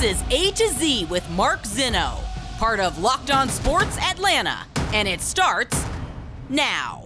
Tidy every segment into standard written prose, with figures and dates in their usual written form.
is A to Z with Mark Zinno, part of Locked On Sports Atlanta, and it starts now.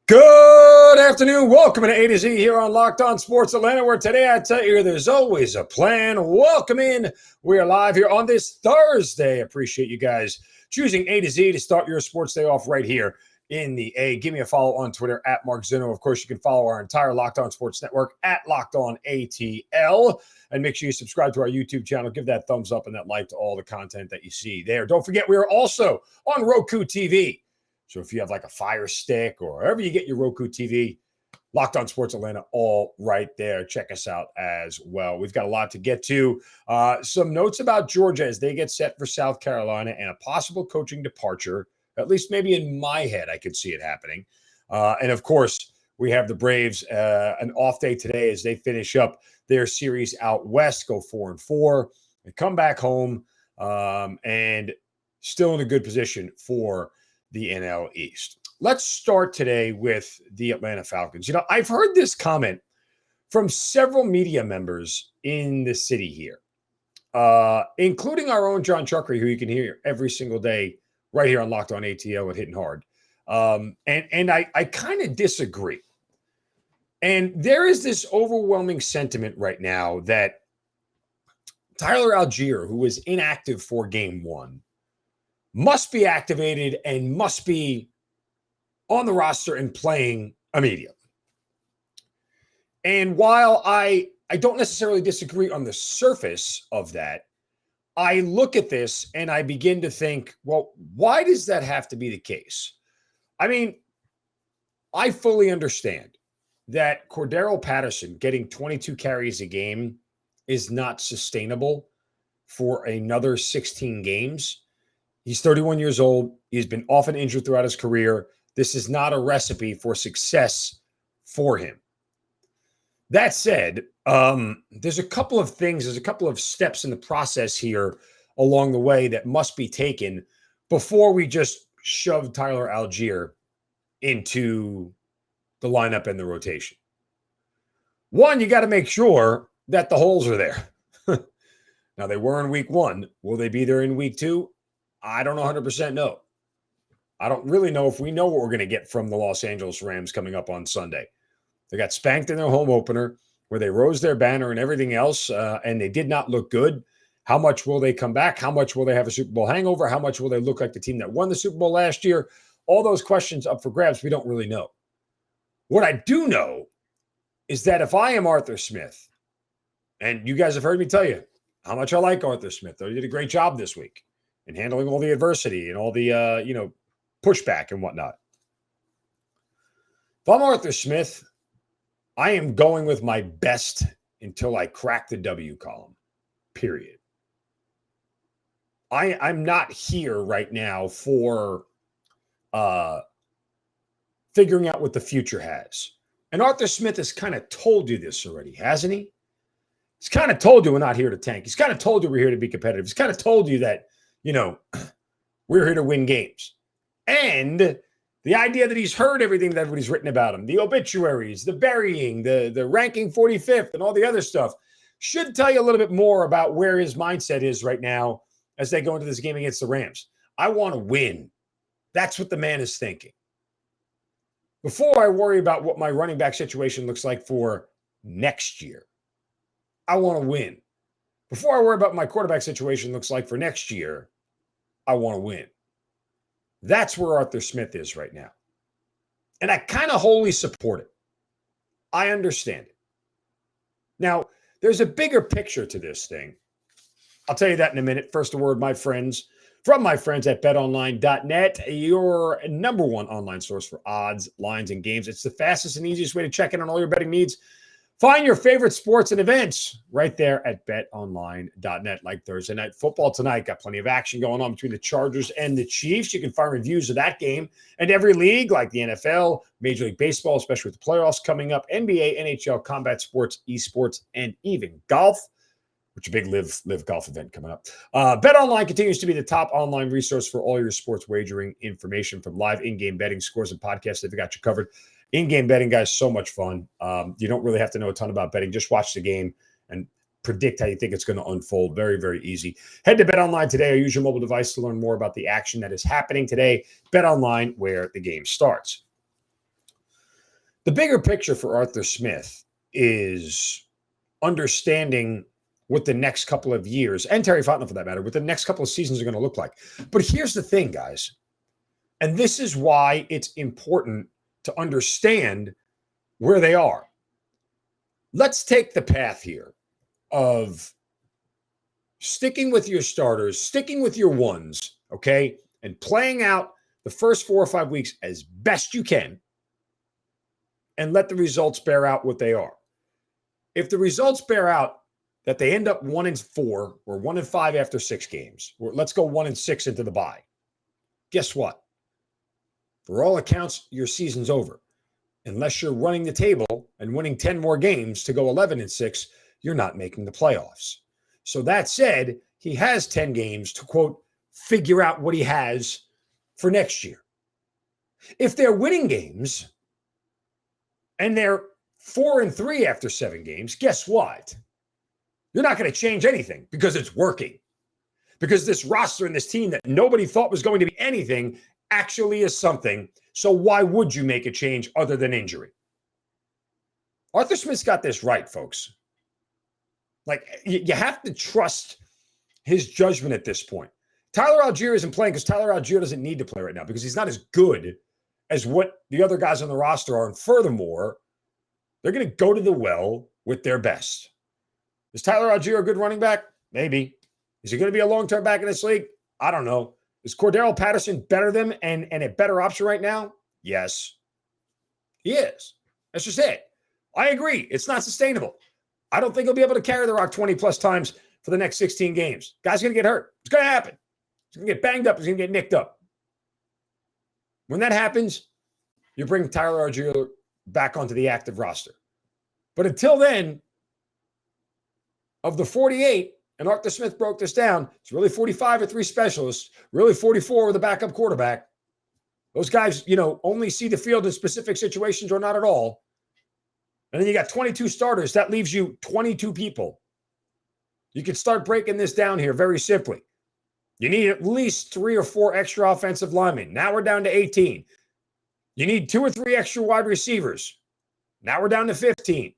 Good afternoon. Welcome to A to Z here on Locked On Sports Atlanta, where today I tell you there's always a plan. Welcome in. We are live here on this Thursday. Appreciate you guys choosing A to Z to start your sports day off right here in the A. Give me a follow on Twitter at Mark Zinno. Of course, you can follow our entire Locked On Sports Network at Locked On ATL. And make sure you subscribe to our YouTube channel. Give that thumbs up and that like to all the content that you see there. Don't forget, we are also on Roku TV. So if you have like a Fire Stick or wherever you get your Roku TV, Locked On Sports Atlanta, all right there. Check us out as well. We've got a lot to get to. Some notes about Georgia as they get set for South Carolina and a possible coaching departure. At least maybe in my head, I could see it happening. And of course, we have the Braves, an off day today as they finish up their series out west, go 4-4. They come back home and still in a good position for the NL East. Let's start today with the Atlanta Falcons. You know, I've heard this comment from several media members in the city here, including our own Jon Chuckery, who you can hear every single day right here on Locked On ATL at Hitting Hard. And I kind of disagree. And there is this overwhelming sentiment right now that Tyler Allgeier, who was inactive for Game 1, must be activated and must be on the roster and playing immediately. And while I don't necessarily disagree on the surface of that, I look at this and I begin to think, well, why does that have to be the case? I mean, I fully understand that Cordarrelle Patterson getting 22 carries a game is not sustainable for another 16 games. He's 31 years old. He's been often injured throughout his career. This is not a recipe for success for him. That said, there's a couple of things, there's a couple of steps in the process here along the way that must be taken before we just shove Tyler Allgeier into the lineup and the rotation. One, you got to make sure that the holes are there. Now, they were in week 1. Will they be there in week 2? I don't 100% know. I don't really know if we know what we're going to get from the Los Angeles Rams coming up on Sunday. They got spanked in their home opener where they rose their banner and everything else, and they did not look good. How much will they come back? How much will they have a Super Bowl hangover? How much will they look like the team that won the Super Bowl last year? All those questions up for grabs, we don't really know. What I do know is that if I am Arthur Smith, and you guys have heard me tell you how much I like Arthur Smith, though he did a great job this week in handling all the adversity and all the, pushback and whatnot. If I'm Arthur Smith, I am going with my best until I crack the W column, period. I'm not here right now for figuring out what the future has. And Arthur Smith has kind of told you this already, hasn't he? He's kind of told you we're not here to tank. He's kind of told you we're here to be competitive. He's kind of told you that, we're here to win games. And the idea that he's heard everything that everybody's written about him, the obituaries, the burying, the ranking 45th, and all the other stuff, should tell you a little bit more about where his mindset is right now as they go into this game against the Rams. I want to win. That's what the man is thinking. Before I worry about what my running back situation looks like for next year, I want to win. Before I worry about what my quarterback situation looks like for next year, I want to win. That's where Arthur Smith is right now. And I kind of wholly support it. I understand it. Now, there's a bigger picture to this thing. I'll tell you that in a minute. First, a word, from my friends at betonline.net, your number one online source for odds, lines, and games. It's the fastest and easiest way to check in on all your betting needs. Find your favorite sports and events right there at betonline.net. Like Thursday Night Football tonight, got plenty of action going on between the Chargers and the Chiefs. You can find reviews of that game and every league like the NFL, Major League Baseball, especially with the playoffs coming up, NBA, NHL, combat sports, esports, and even golf. which is a big live golf event coming up. BetOnline continues to be the top online resource for all your sports wagering information, from live in-game betting, scores, and podcasts. They've got you covered. In-game betting, guys, so much fun. You don't really have to know a ton about betting. Just watch the game and predict how you think it's going to unfold. Very, very easy. Head to BetOnline today or use your mobile device to learn more about the action that is happening today. BetOnline, where the game starts. The bigger picture for Arthur Smith is understanding what the next couple of years, and Terry Fontenot for that matter, what the next couple of seasons are going to look like. But here's the thing, guys, and this is why it's important to understand where they are. Let's take the path here of sticking with your starters, sticking with your ones, okay, and playing out the first 4 or 5 weeks as best you can, and let the results bear out what they are. If the results bear out that they end up 1-4 or 1-5 after 6 games, or let's go 1-6 into the bye, guess what? For all accounts, your season's over. Unless you're running the table and winning 10 more games to go 11-6, you're not making the playoffs. So that said, he has 10 games to, quote, figure out what he has for next year. If they're winning games and they're 4-3 after 7 games, guess what? You're not going to change anything because it's working. Because this roster and this team that nobody thought was going to be anything actually is something. So why would you make a change other than injury? Arthur Smith's got this right, folks. Like, you have to trust his judgment at this point. Tyler Allgeier isn't playing because Tyler Allgeier doesn't need to play right now because he's not as good as what the other guys on the roster are. And furthermore, they're going to go to the well with their best. Is Tyler Allgeier a good running back? Maybe. Is he going to be a long-term back in this league? I don't know. Is Cordarrelle Patterson better than him and a better option right now? Yes. He is. That's just it. I agree. It's not sustainable. I don't think he'll be able to carry the rock 20-plus times for the next 16 games. Guy's going to get hurt. It's going to happen. He's going to get banged up. He's going to get nicked up. When that happens, you bring Tyler Allgeier back onto the active roster. But until then, of the 48, and Arthur Smith broke this down, it's really 45 with 3 specialists, really 44 with a backup quarterback. Those guys, only see the field in specific situations or not at all. And then you got 22 starters. That leaves you 22 people. You can start breaking this down here very simply. You need at least 3 or 4 extra offensive linemen. Now we're down to 18. You need 2 or 3 extra wide receivers. Now we're down to 15.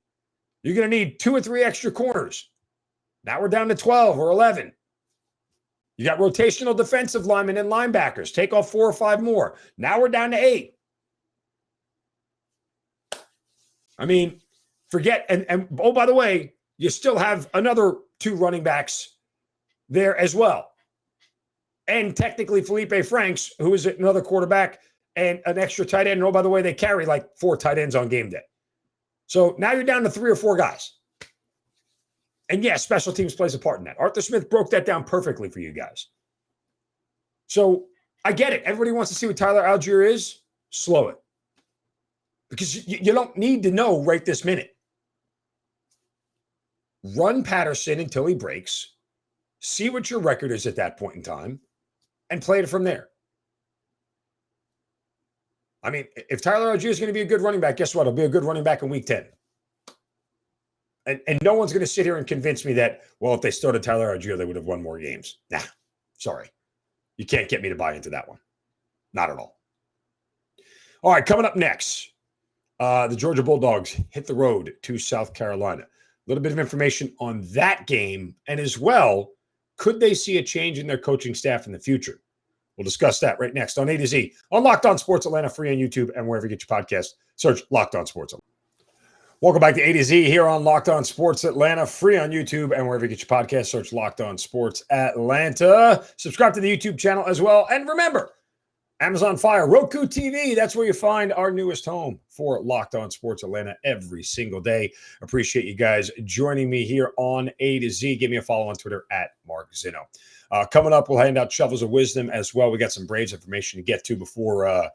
You're going to need 2 or 3 extra corners. Now we're down to 12 or 11. You got rotational defensive linemen and linebackers. Take off 4 or 5 more. Now we're down to 8. I mean, forget, and oh, by the way, you still have another 2 running backs there as well. And technically Felipe Franks, who is another quarterback, and an extra tight end. And oh, by the way, they carry like 4 tight ends on game day. So now you're down to 3 or 4 guys. And yes, special teams plays a part in that. Arthur Smith broke that down perfectly for you guys. So I get it. Everybody wants to see what Tyler Allgeier is. Slow it. Because you don't need to know right this minute. Run Patterson until he breaks. See what your record is at that point in time. And play it from there. I mean, if Tyler Allgeier is going to be a good running back, guess what? He'll be a good running back in week 10. And no one's going to sit here and convince me that, well, if they started Tyler Allgeier, they would have won more games. Nah, sorry. You can't get me to buy into that one. Not at all. All right, coming up next, the Georgia Bulldogs hit the road to South Carolina. A little bit of information on that game. And as well, could they see a change in their coaching staff in the future? We'll discuss that right next on A to Z on Locked On Sports Atlanta, free on YouTube and wherever you get your podcast. Search Locked On Sports Atlanta. Welcome back to A to Z here on Locked On Sports Atlanta, free on YouTube and wherever you get your podcast. Search Locked On Sports Atlanta. Subscribe to the YouTube channel as well. And remember, Amazon Fire, Roku TV, that's where you find our newest home for Locked On Sports Atlanta every single day. Appreciate you guys joining me here on A to Z. Give me a follow on Twitter at Mark Zinno. Coming up, we'll hand out shovels of wisdom as well. We got some Braves information to get to before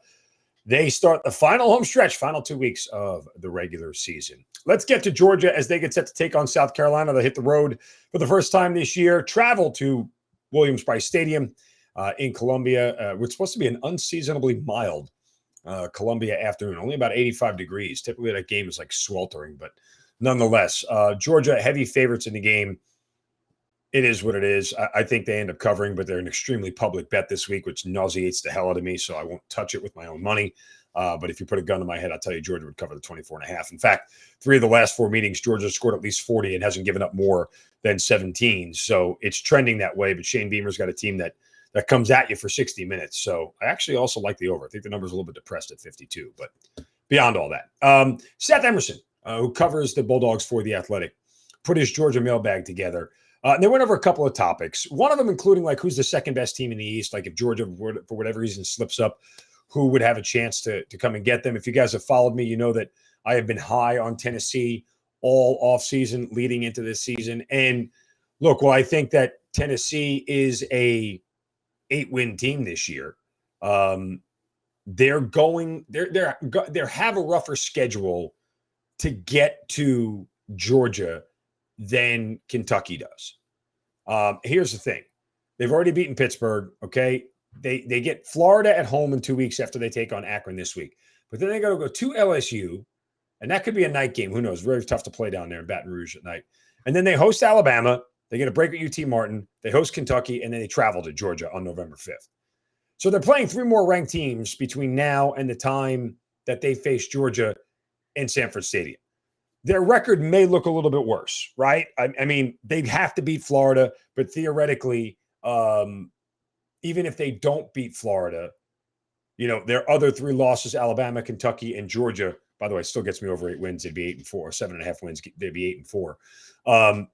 They start the final home stretch, final 2 weeks of the regular season. Let's get to Georgia as they get set to take on South Carolina. They hit the road for the first time this year, travel to Williams-Brice Stadium in Columbia, which is supposed to be an unseasonably mild Columbia afternoon, only about 85 degrees. Typically that game is like sweltering, but nonetheless, Georgia heavy favorites in the game. It is what it is. I think they end up covering, but they're an extremely public bet this week, which nauseates the hell out of me, so I won't touch it with my own money. But if you put a gun to my head, I'll tell you Georgia would cover the 24.5. In fact, 3 of the last 4 meetings, Georgia scored at least 40 and hasn't given up more than 17. So it's trending that way, but Shane Beamer's got a team that comes at you for 60 minutes. So I actually also like the over. I think the number's a little bit depressed at 52, but beyond all that. Seth Emerson, who covers the Bulldogs for The Athletic, put his Georgia mailbag together. And they went over a couple of topics, one of them including like who's the second best team in the East, like if Georgia, for whatever reason, slips up, who would have a chance to come and get them. If you guys have followed me, you know that I have been high on Tennessee all offseason leading into this season. And look, well, I think that Tennessee is a 8-win team this year. They have a rougher schedule to get to Georgia than Kentucky does. Here's the thing. They've already beaten Pittsburgh, okay? They get Florida at home in 2 weeks after they take on Akron this week. But then they got to go to LSU, and that could be a night game. Who knows? Very tough to play down there in Baton Rouge at night. And then they host Alabama. They get a break at UT Martin. They host Kentucky, and then they travel to Georgia on November 5th. So they're playing 3 more ranked teams between now and the time that they face Georgia in Sanford Stadium. Their record may look a little bit worse, right? I mean, they'd have to beat Florida, but theoretically, even if they don't beat Florida, you know, their other 3 losses, Alabama, Kentucky, and Georgia, by the way, still gets me over 8 wins. They'd be 8-4, 7.5 wins. They'd be 8-4.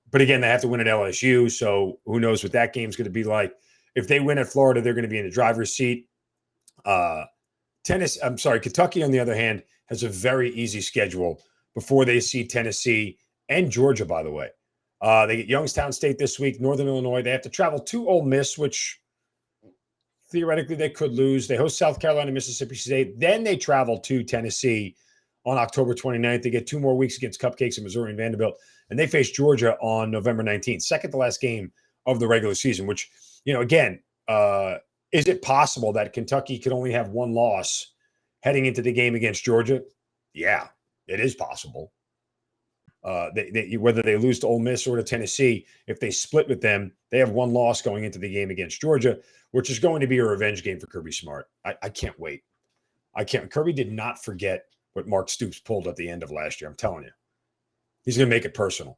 But again, they have to win at LSU. So who knows what that game's going to be like. If they win at Florida, they're going to be in the driver's seat. Kentucky, on the other hand, has a very easy schedule before they see Tennessee and Georgia, by the way. They get Youngstown State this week, Northern Illinois. They have to travel to Ole Miss, which theoretically they could lose. They host South Carolina, Mississippi State. Then they travel to Tennessee on October 29th. They get 2 more weeks against Cupcakes in Missouri and Vanderbilt. And they face Georgia on November 19th, second to last game of the regular season, which, you know, again, is it possible that Kentucky could only have 1 loss heading into the game against Georgia? Yeah, it is possible. Whether they lose to Ole Miss or to Tennessee, if they split with them, they have 1 loss going into the game against Georgia, which is going to be a revenge game for Kirby Smart. I can't wait. Kirby did not forget what Mark Stoops pulled at the end of last year. I'm telling you. He's going to make it personal.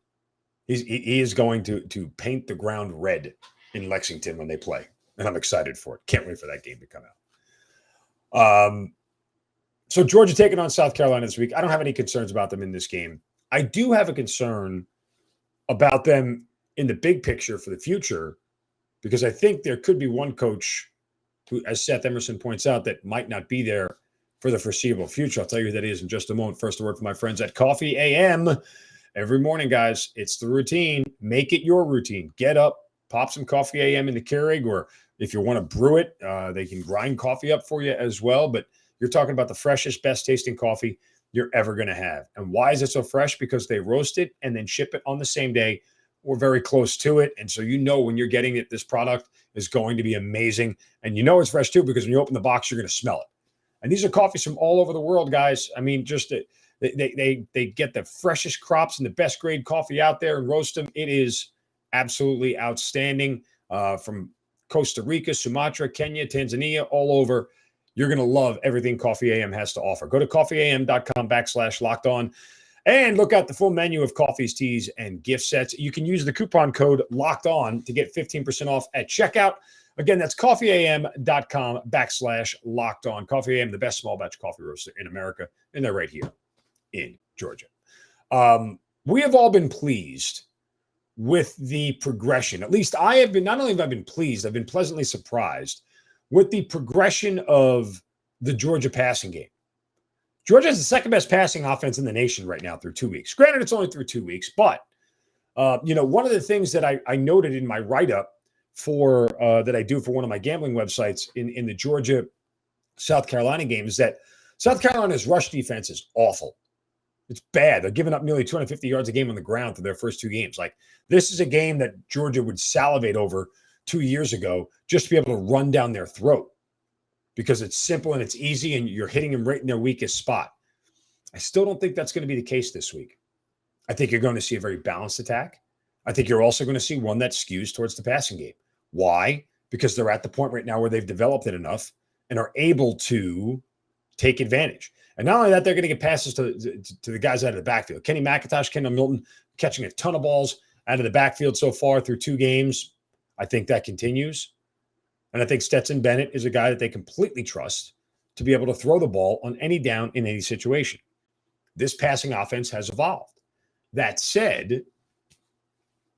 He is going to paint the ground red in Lexington when they play. And I'm excited for it. Can't wait for that game to come out. So Georgia taking on South Carolina this week. I don't have any concerns about them in this game. I do have a concern about them in the big picture for the future, because I think there could be one coach who, as Seth Emerson points out, that might not be there for the foreseeable future. I'll tell you who that is in just a moment. First, a word from my friends at Coffee AM. Every morning, guys, it's the routine. Make it your routine. Get up, pop some Coffee AM in the Keurig, or if you want to brew it, they can grind coffee up for you as well. But you're talking about the freshest, best tasting coffee you're ever going to have. And why is it so fresh? Because they roast it and then ship it on the same day or very close to it. And so you know when you're getting it, this product is going to be amazing. And you know it's fresh too, because when you open the box, you're going to smell it. And these are coffees from all over the world, guys. I mean, just they get the freshest crops and the best grade coffee out there and roast them. It is absolutely outstanding. From Costa Rica, Sumatra, Kenya, Tanzania, all over. You're going to love everything Coffee AM has to offer. Go to coffeeam.com/lockedon and look at the full menu of coffees, teas, and gift sets. You can use the coupon code LOCKEDON to get 15% off at checkout. Again, that's coffeeam.com/lockedon. Coffee AM, the best small batch coffee roaster in America, and they're right here in Georgia. We have all been pleased with the progression. At least I have been. Not only have I been pleased, I've been pleasantly surprised with the progression of the Georgia passing game. Georgia has the second best passing offense in the nation right now through 2 weeks. Granted, it's only through 2 weeks, but one of the things that I noted in my write-up that I do for one of my gambling websites in the Georgia South Carolina game is that South Carolina's rush defense is awful. It's bad. They're giving up nearly 250 yards a game on the ground through their first 2 games. Like, this is a game that Georgia would salivate over 2 years ago just to be able to run down their throat because it's simple and it's easy and you're hitting them right in their weakest spot. I still don't think that's going to be the case this week. I think you're going to see a very balanced attack. I think you're also going to see one that skews towards the passing game. Why? Because they're at the point right now where they've developed it enough and are able to take advantage. And not only that, they're going to get passes to the guys out of the backfield. Kenny McIntosh, Kendall Milton, catching a ton of balls out of the backfield so far through 2 games. I think that continues. And I think Stetson Bennett is a guy that they completely trust to be able to throw the ball on any down in any situation. This passing offense has evolved. That said,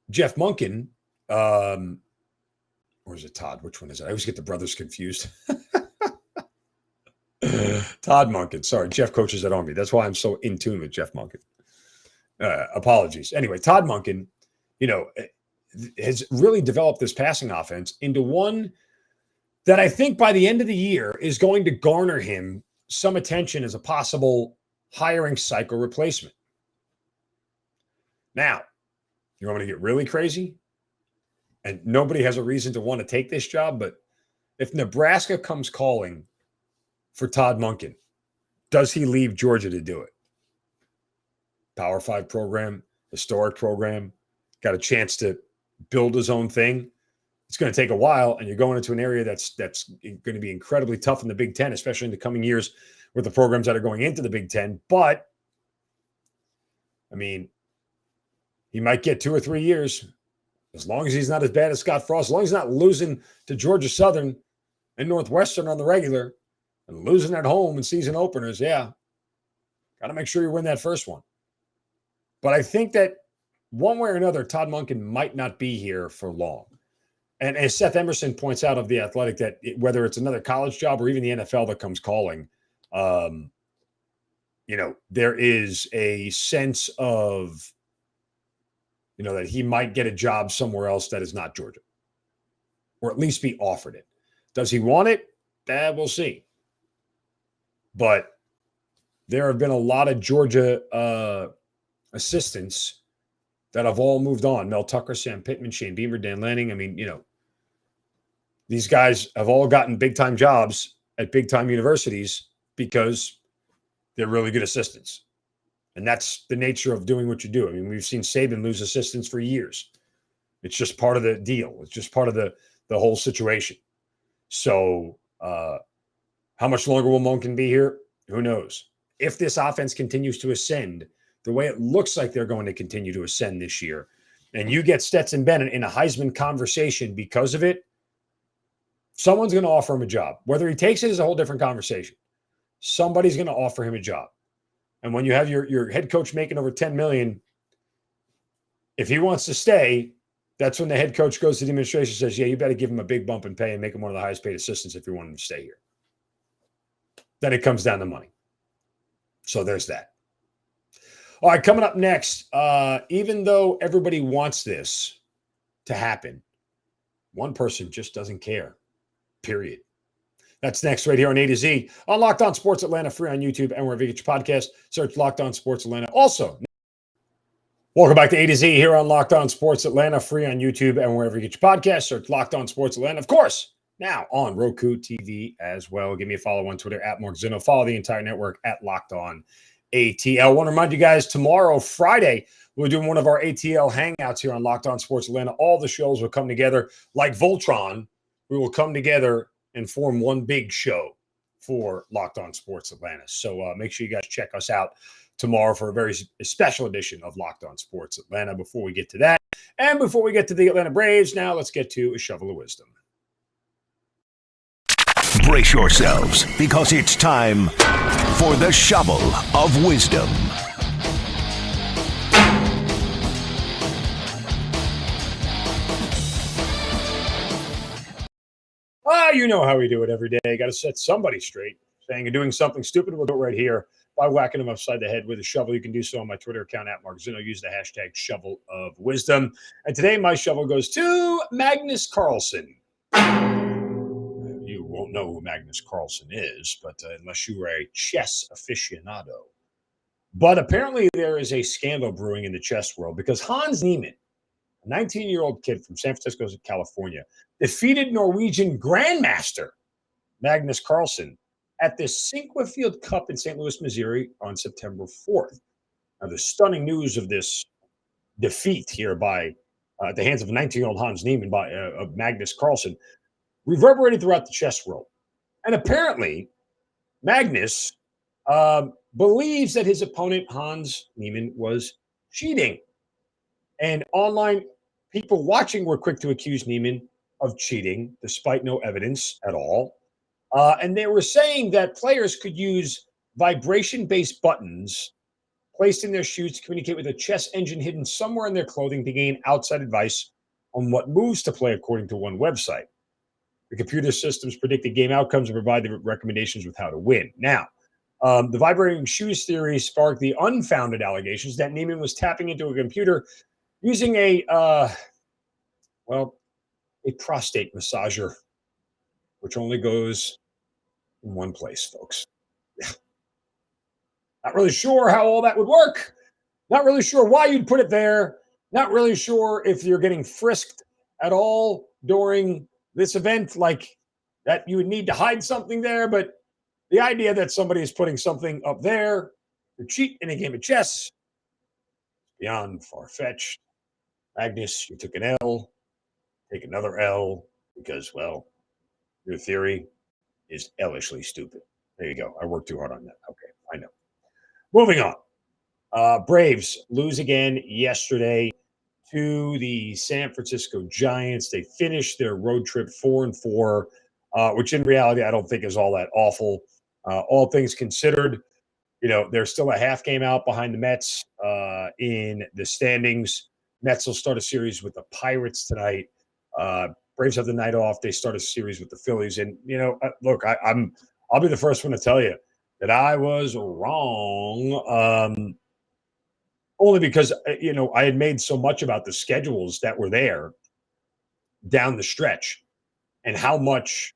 Jeff Monken, or is it Todd? Which one is it? I always get the brothers confused. Todd Monken. Sorry, Jeff coaches at Army. That's why I'm so in tune with Jeff Monken. Apologies. Anyway, Todd Monken, has really developed this passing offense into one that I think by the end of the year is going to garner him some attention as a possible hiring cycle replacement. Now, you want me to get really crazy? And nobody has a reason to want to take this job, but if Nebraska comes calling for Todd Monken, does he leave Georgia to do it? Power 5 program, historic program, got a chance to build his own thing. It's going to take a while, and you're going into an area that's going to be incredibly tough in the Big Ten, especially in the coming years with the programs that are going into the Big Ten. But, I mean, he might get 2 or 3 years as long as he's not as bad as Scott Frost, as long as he's not losing to Georgia Southern and Northwestern on the regular and losing at home in season openers. Yeah, got to make sure you win that first one. But I think that one way or another, Todd Monken might not be here for long. And as Seth Emerson points out of The Athletic, that whether it's another college job or even the NFL that comes calling, there is a sense of, that he might get a job somewhere else that is not Georgia, or at least be offered it. Does he want it? We'll see. But there have been a lot of Georgia assistants that have all moved on. Mel Tucker, Sam Pittman, Shane Beamer, Dan Lanning. I mean, these guys have all gotten big-time jobs at big-time universities because they're really good assistants. And that's the nature of doing what you do. I mean, we've seen Saban lose assistants for years. It's just part of the deal. It's just part of the whole situation. So how much longer will Monken be here? Who knows? If this offense continues to ascend the way it looks like they're going to continue to ascend this year, and you get Stetson Bennett in a Heisman conversation because of it, someone's going to offer him a job. Whether he takes it is a whole different conversation. Somebody's going to offer him a job. And when you have your head coach making over $10 million, if he wants to stay, that's when the head coach goes to the administration and says, yeah, you better give him a big bump in pay and make him one of the highest paid assistants if you want him to stay here. Then it comes down to money. So there's that. All right, coming up next, even though everybody wants this to happen, one person just doesn't care, period. That's next right here on A to Z on Locked On Sports Atlanta, free on YouTube and wherever you get your podcast. Search Locked On Sports Atlanta. Also, welcome back to A to Z here on Locked On Sports Atlanta, free on YouTube and wherever you get your podcast. Search Locked On Sports Atlanta. Of course, now on Roku TV as well. Give me a follow on Twitter at Mark Zinno. Follow the entire network at Locked On ATL. I want to remind you guys, tomorrow, Friday, we're doing one of our ATL hangouts here on Locked On Sports Atlanta. All the shows will come together like Voltron. We will come together and form one big show for Locked On Sports Atlanta. So make sure you guys check us out tomorrow for a very special edition of Locked On Sports Atlanta. Before we get to that, and before we get to the Atlanta Braves, now let's get to a shovel of wisdom. Brace yourselves, because it's time for the shovel of wisdom. You know how we do it every day. Got to set somebody straight. Saying you're doing something stupid, we'll do it right here by whacking them upside the head with a shovel. You can do so on my Twitter account at Mark Zinno. Use the hashtag shovel of wisdom. And today my shovel goes to Magnus Carlsen. You won't know who Magnus Carlsen is, but unless you are a chess aficionado. But apparently there is a scandal brewing in the chess world because Hans Niemann, a 19-year-old kid from San Francisco, California, defeated Norwegian Grandmaster Magnus Carlsen at the Cinque Field Cup in St. Louis, Missouri on September 4th. Now, the stunning news of this defeat here by at the hands of a 19-year-old Hans Niemann by of Magnus Carlsen reverberated throughout the chess world. And apparently, Magnus believes that his opponent, Hans Niemann, was cheating. And online people watching were quick to accuse Niemann of cheating, despite no evidence at all. And they were saying that players could use vibration-based buttons placed in their shoes to communicate with a chess engine hidden somewhere in their clothing to gain outside advice on what moves to play, according to one website. The computer systems predict the game outcomes and provide the recommendations with how to win. Now, the vibrating shoes theory sparked the unfounded allegations that Niemann was tapping into a computer using a prostate massager, which only goes in one place, folks. Not really sure how all that would work. Not really sure why you'd put it there. Not really sure if you're getting frisked at all during this event, like that you would need to hide something there. But the idea that somebody is putting something up there to cheat in a game of chess, beyond far-fetched. Magnus, you took an L, take another L, because, well, your theory is ellishly stupid. There you go. I worked too hard on that. Okay, I know. Moving on. Braves lose again yesterday to the San Francisco Giants. They finished their road trip 4-4, which in reality I don't think is all that awful. All things considered, they're still a half game out behind the Mets in the standings. Mets will start a series with the Pirates tonight. Braves have the night off. They start a series with the Phillies. And, look, I'll be the first one to tell you that I was wrong. Only because, I had made so much about the schedules that were there down the stretch and how much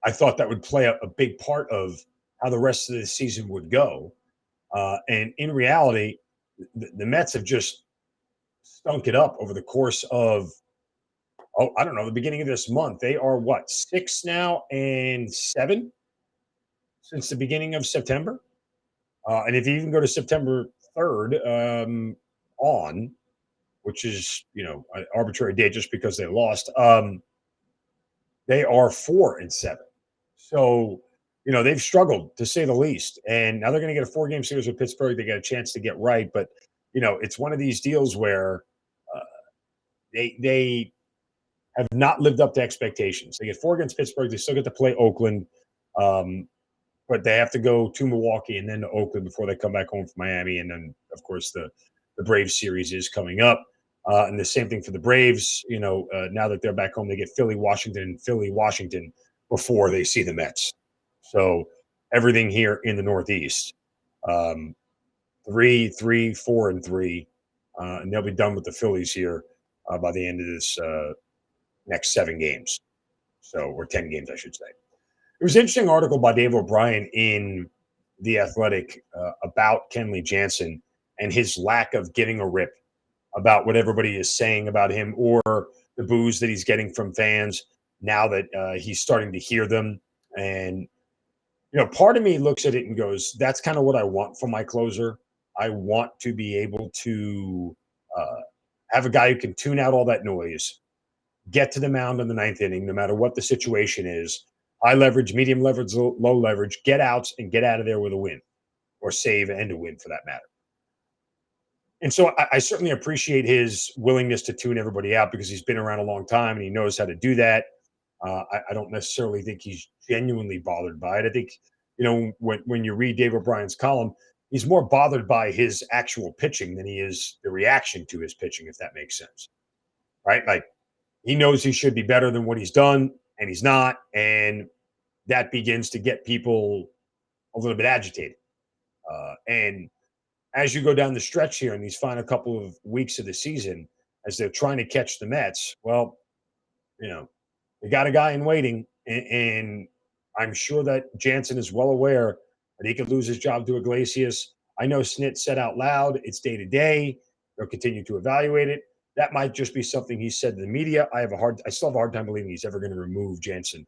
I thought that would play a big part of how the rest of the season would go. And in reality, the Mets have just stunk it up over the course of, the beginning of this month. They are 6 now and 7 since the beginning of September. And if you even go to September 3rd on, which is, an arbitrary date just because they lost, they are 4-7. So, they've struggled to say the least. And now they're going to get a 4-game series with Pittsburgh. They got a chance to get right. But, it's one of these deals where they have not lived up to expectations. They get 4 against Pittsburgh. They still get to play Oakland. But they have to go to Milwaukee and then to Oakland before they come back home from Miami. And then, of course, the Braves series is coming up. And the same thing for the Braves. Now that they're back home, they get Philly, Washington before they see the Mets. So everything here in the Northeast, 3, 4-3, and they'll be done with the Phillies here by the end of this next 7 games. Or 10 games, I should say. There was an interesting article by Dave O'Brien in The Athletic about Kenley Jansen and his lack of giving a rip about what everybody is saying about him or the boos that he's getting from fans now that he's starting to hear them. And, part of me looks at it and goes, that's kind of what I want from my closer. I want to be able to have a guy who can tune out all that noise, get to the mound in the 9th inning, no matter what the situation is. High leverage, medium leverage, low leverage, get outs and get out of there with a win or save and a win for that matter. And so I certainly appreciate his willingness to tune everybody out because he's been around a long time and he knows how to do that. I don't necessarily think he's genuinely bothered by it. I think, when you read Dave O'Brien's column, he's more bothered by his actual pitching than he is the reaction to his pitching, if that makes sense. Right? Like, he knows he should be better than what he's done, and he's not. And that begins to get people a little bit agitated. And as you go down the stretch here in these final couple of weeks of the season, as they're trying to catch the Mets, well, they got a guy in waiting, and I'm sure that Jansen is well aware that he could lose his job to Iglesias. I know Snit said out loud, it's day to day. They'll continue to evaluate it. That might just be something he said to the media. I still have a hard time believing he's ever going to remove Jansen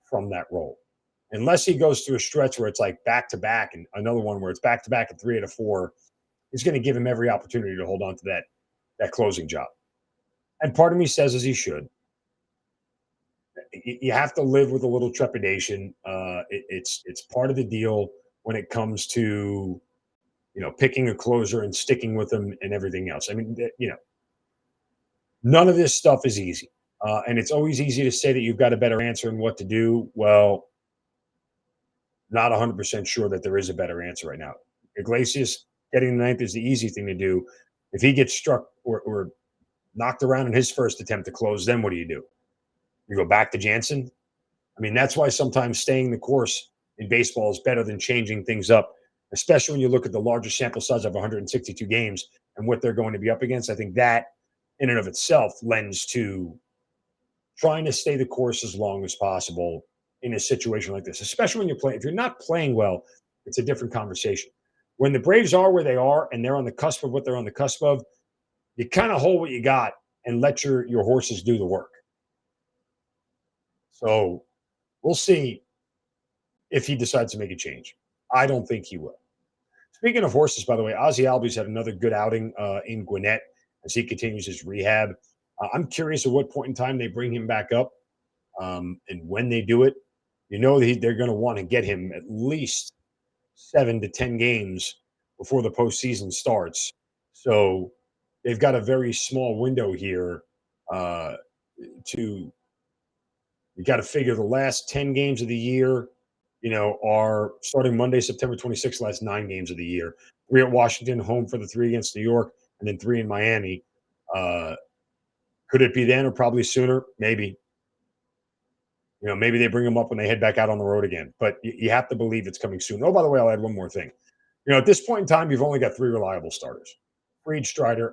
from that role. Unless he goes through a stretch where it's like back to back and another one where it's back to back and 3 out of 4, he's going to give him every opportunity to hold on to that closing job. And part of me says as he should. You have to live with a little trepidation. It's part of the deal when it comes to picking a closer and sticking with them and everything else. I mean, none of this stuff is easy, and it's always easy to say that you've got a better answer and what to do. Well, not 100% sure that there is a better answer right now. Iglesias getting the ninth is the easy thing to do. If he gets struck or knocked around in his first attempt to close, then what do? You go back to Jansen? I mean, that's why sometimes staying the course in baseball is better than changing things up, especially when you look at the larger sample size of 162 games and what they're going to be up against. I think that in and of itself lends to trying to stay the course as long as possible in a situation like this, especially when you're playing. If you're not playing well, it's a different conversation. When the Braves are where they are and they're on the cusp of what they're on the cusp of, you kind of hold what you got and let your horses do the work. So we'll see if he decides to make a change. I don't think he will. Speaking of horses, by the way, Ozzie Albies had another good outing in Gwinnett as he continues his rehab. I'm curious at what point in time they bring him back up and when they do it. They're going to want to get him at least 7 to 10 games before the postseason starts. So they've got a very small window here you got to figure the last 10 games of the year, are starting Monday, September 26th, last 9 games of the year. 3 at Washington, home for the 3 against New York, and then 3 in Miami. Could it be then or probably sooner? Maybe. Maybe they bring him up when they head back out on the road again. But you have to believe it's coming soon. Oh, by the way, I'll add one more thing. At this point in time, you've only got 3 reliable starters. Fried, Strider,